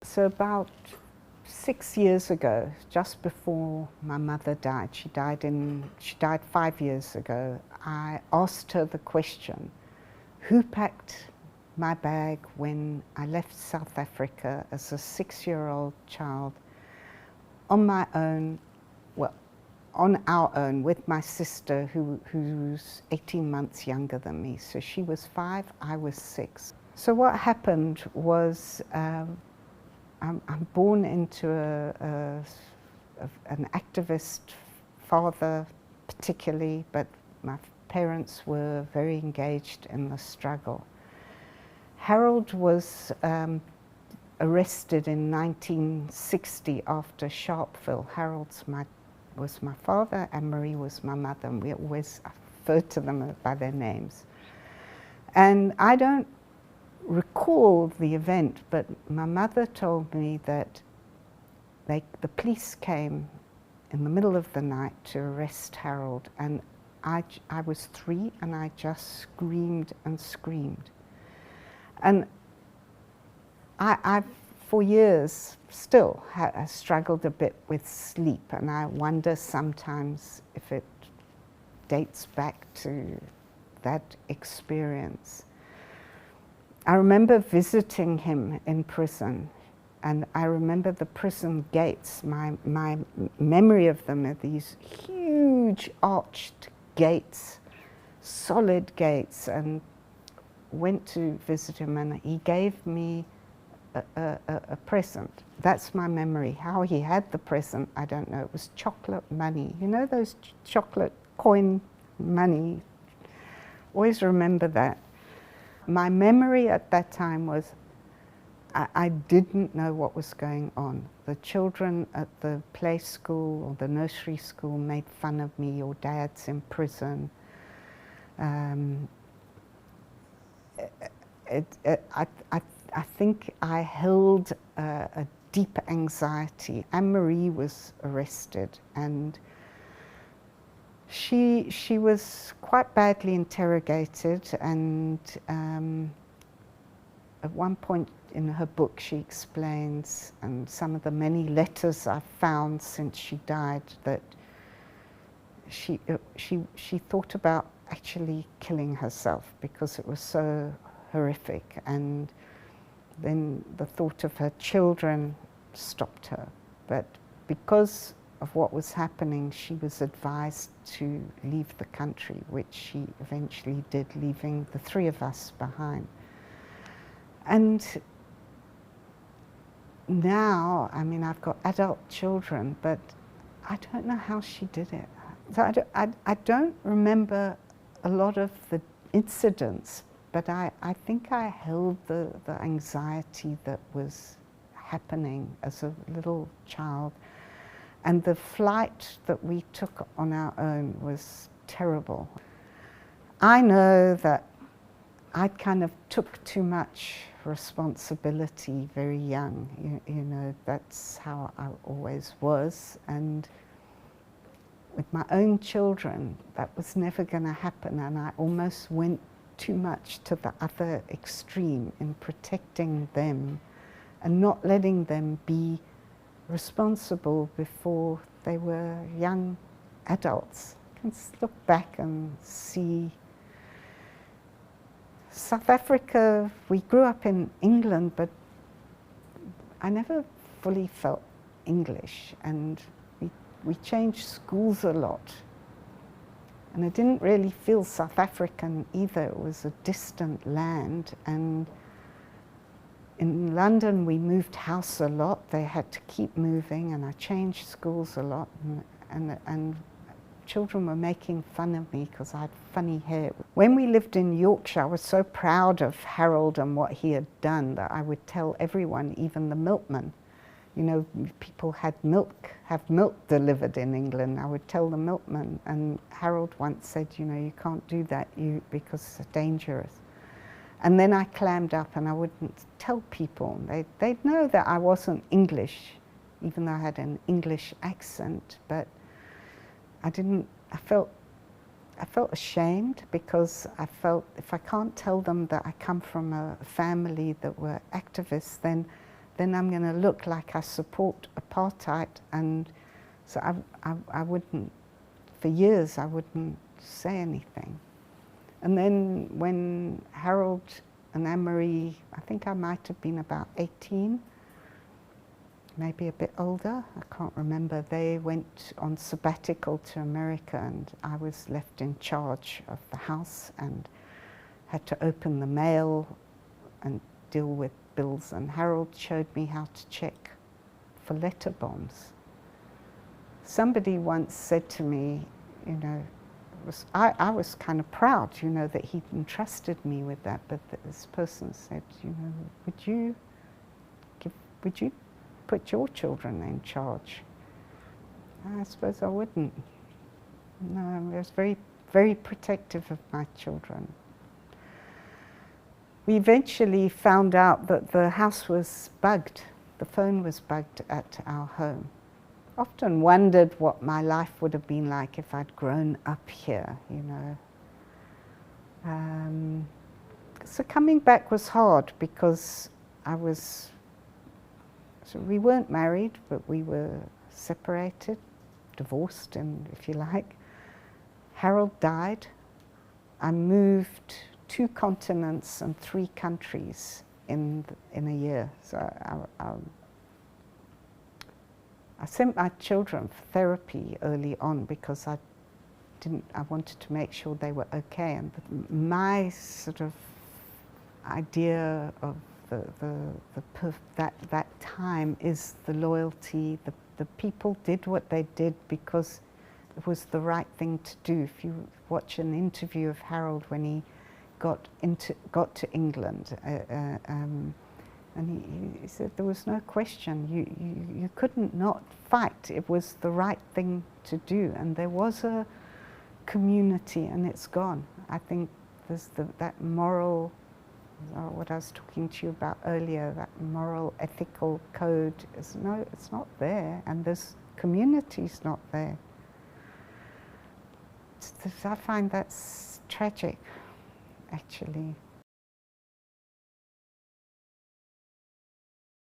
So about 6 years ago, just before my mother died, she died 5 years ago, I asked her the question, who packed my bag when I left South Africa as a 6-year-old child on my own, well, on our own with my sister who's 18 months younger than me. So she was 5, I was 6. So what happened was I'm born into an activist father particularly, but my parents were very engaged in the struggle. Harold was arrested in 1960 after Sharpeville. Harold was my father, Ann-Marie was my mother, and we always referred to them by their names. And I don't recall the event, but my mother told me that the police came in the middle of the night to arrest Harold, and I was 3 and I just screamed and screamed. And I for years still struggled a bit with sleep, and I wonder sometimes if it dates back to that experience. I remember visiting him in prison, and I remember the prison gates. My memory of them are these huge arched gates, solid gates, and went to visit him, and he gave me a present. That's my memory. How he had the present, I don't know. It was chocolate money. You know those chocolate coin money? Always remember that. My memory at that time was I didn't know what was going on. The children at the play school or the nursery school made fun of me, your dad's in prison. I think I held a deep anxiety. Ann-Marie was arrested, and she was quite badly interrogated, and at one point in her book she explains, and some of the many letters I've found since she died, that she thought about actually killing herself because it was so horrific, and then the thought of her children stopped her. But because of what was happening, she was advised to leave the country, which she eventually did, leaving the 3 of us behind. And now, I mean, I've got adult children, but I don't know how she did it. So I don't remember a lot of the incidents, but I think I held the anxiety that was happening as a little child. And the flight that we took on our own was terrible. I know that I kind of took too much responsibility very young. You know, that's how I always was. And with my own children, that was never going to happen. And I almost went too much to the other extreme in protecting them and not letting them be responsible before they were young adults. I can look back and see South Africa. We grew up in England, but I never fully felt English, and we changed schools a lot. And I didn't really feel South African either. It was a distant land, and in London we moved house a lot. They had to keep moving, and I changed schools a lot, and children were making fun of me because I had funny hair. When we lived in Yorkshire, I was so proud of Harold and what he had done that I would tell everyone, even the milkman. You know, people have milk delivered in England. I would tell the milkman, and Harold once said, you know, you can't do that because it's dangerous. And then I clammed up and I wouldn't tell people. They'd know that I wasn't English, even though I had an English accent, but I felt ashamed, because I felt if I can't tell them that I come from a family that were activists, then then I'm going to look like I support apartheid. And so I wouldn't, for years I wouldn't say anything. And then when Harold and Ann-Marie, I think I might have been about 18, maybe a bit older, I can't remember, they went on sabbatical to America, and I was left in charge of the house and had to open the mail and deal with bills. And Harold showed me how to check for letter bombs. Somebody once said to me, you know, I was kind of proud, you know, that he'd entrusted me with that, but this person said, you know, would you put your children in charge? I suppose I wouldn't. No, I was very, very protective of my children. We eventually found out that the house was bugged. The phone was bugged at our home. Often wondered what my life would have been like if I'd grown up here, you know. So coming back was hard because so we weren't married, but we were separated, divorced, and if you like. Harold died. I moved 2 continents and 3 countries in a year. So I sent my children for therapy early on because I wanted to make sure they were okay. And my sort of idea of that time is the loyalty. The people did what they did because it was the right thing to do. If you watch an interview of Harold when he got to England, and he said there was no question. You couldn't not fight. It was the right thing to do, and there was a community, and it's gone. I think there's that moral, what I was talking to you about earlier, that moral, ethical code it's not there, and this community's not there. I find that's tragic, actually.